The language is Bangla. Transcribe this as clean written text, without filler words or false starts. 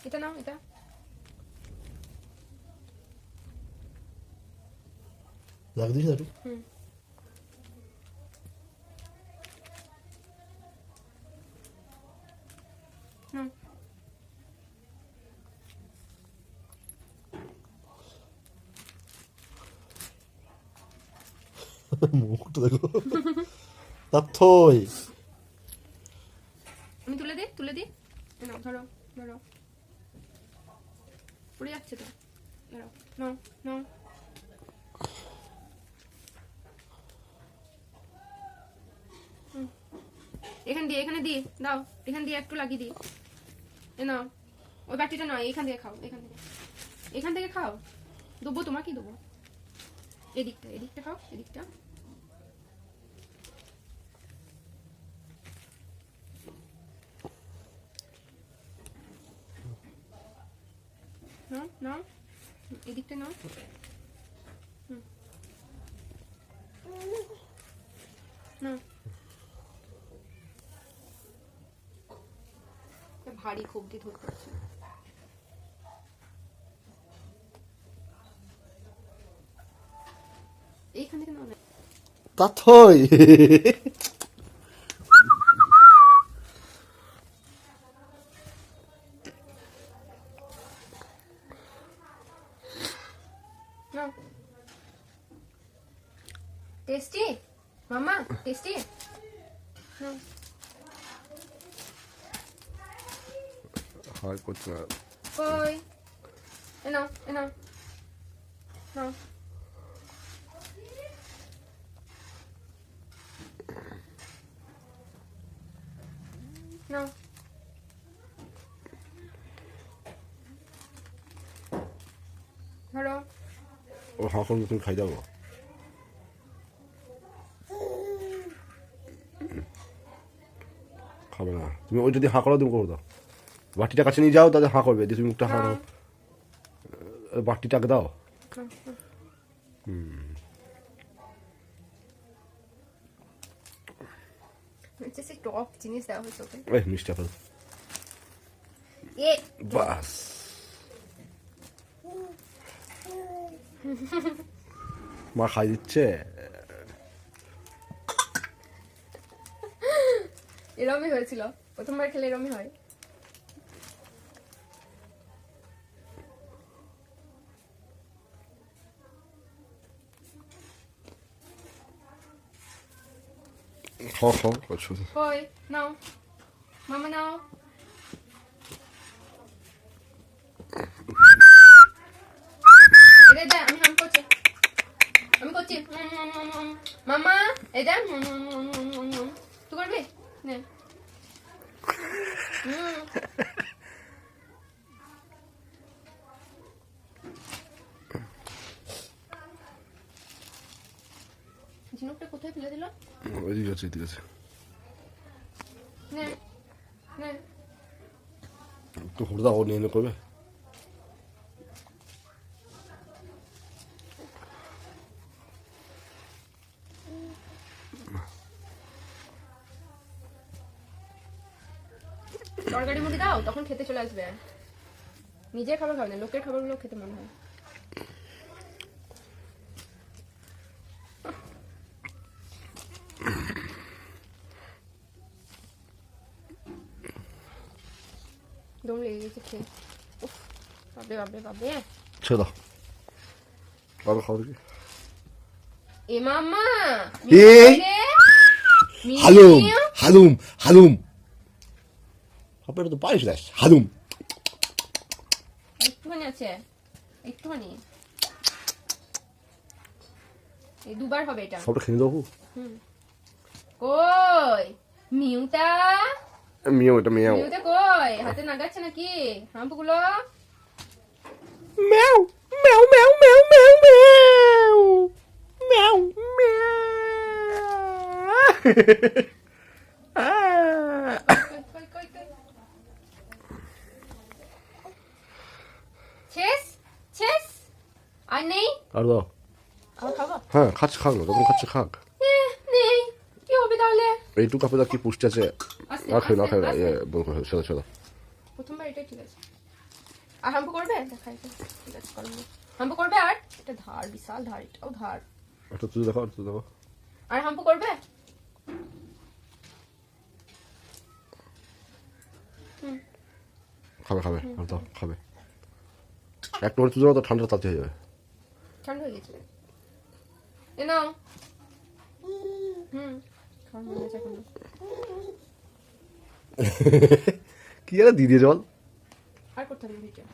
এটা নাও, এটা লাগ দিস একটু। মুখটা দেখো তার থই। আমি তুলে দিই, তুলে দিই। নাও, ধরো ধরো, পড়ে যাচ্ছে তো, ধরো, নাও নাও। এখান দিয়ে, এখানে দিয়ে দাও, এখান দিয়ে একটু লাগিয়ে দিই। এ নাও, ওই বাটিটা নয়, এখান থেকে খাও, এখান থেকে, এখান থেকে খাও। দেবো তোমাকেই দেবো, এদিকটা, এদিকটা খাও, এদিকটা। নাও নাও, এদিকটা নাও। নাও, ভারী খুব দিয়ে ধরতে পারছি না। এইখান থেকে নাও না, তার থই। নাও। টেস্টি মামা, টেস্টি। নাও, হয় করতে না। কই, এ নাও, এ নাও, নাও। নাও, ধরো। ও হাঁকন তুমি খাই যাবো। খাবে না তুমি, ওই যদি হাঁ করো তুমি করে দাও। বাটিটা কাছে নিয়ে যাও, তাদের হাঁ করবে যে তুমি মুখটা হাঁ করো। বাটিটাকে দাও। হচ্ছে টপ জিনিস দেওয়া হয়েছে ওকে। এই মিষ্টি আপেল এ বাস। মা খাই দিচ্ছে। এরমই হয়েছিল, প্রথমবার খেলে এরমই হয়। খাও খাও অসুবিধা। কই, নাও মামা, নাও। এটা দে, আমি হাম করছি, আমি করছি। মামা এটা তুই করবি, নে। ঝিনুকটা কোথায় ফেলে দিল? এদিকে আছে, এদিকে আছে। নে নে, একটু হরে দাও, ও নিয়ে নিয়ে করবে। তরকারি মুড়ি দাও, তখন খেতে চলে আসবে। নিজের খাবার খাবে না, লোকের খাবারগুলো খেতে মনে হয়। দম লেগে গেছে খেয়ে। উফ, বাবরে বাবরে বাবরে। ছেড়ে দাও, আরো খাও দেখি। এ মামা, এ হালুম হালুম হালুম। আপনারা তো পারিস না, হালুম। একটুখানি আছে, একটুখানি, এই দুবার হবে এটা। সবটা খেয়ে দেবো। কই মিউটা, মিয়াও, এটা মিয়াও। মিউটা কই, হাতে নাগাচ্ছে নাকি হাম্পগুলো? ম্যাও ম্যাও ম্যাও ম্যাও ম্যাও ম্যাও ম্যাও ম্যাও। কই কই কই, শেষ শেষ, আর নেই, আর দাও। হ্যাঁ খাচ্ছে, খাক না, যখন খাচ্ছে খাক। নেই, কি হবে তাহলে? এইটুকু আপনাদের কি পুষ্টি আছে? আস্তে, না খাই না আস্তে, খাই না, আস্তে। বল করে ছেড়ে ছেড়ে। প্রথমবার এটাই ঠিক আছে। আর হাম্পু করবে? দেখাই তো। ঠিক আছে, করো না। হাম্পু করবে আর? এটা ধার, বিশাল ধার, এটাও ধার। একটা তুই দেখো, তুই দেখো। আর হাম্পু করবে? খাবে খাবে, আর দাও খাবে। একটু করে তুই দাও তো ঠান্ডা তাতে হয়ে যাবে। ঠান্ডা হয়ে গেছে। এ নাও। খাওয়ার মনে আছে এখনো। কি আরে দিদি জল। আর করতে হবে ভিডিও।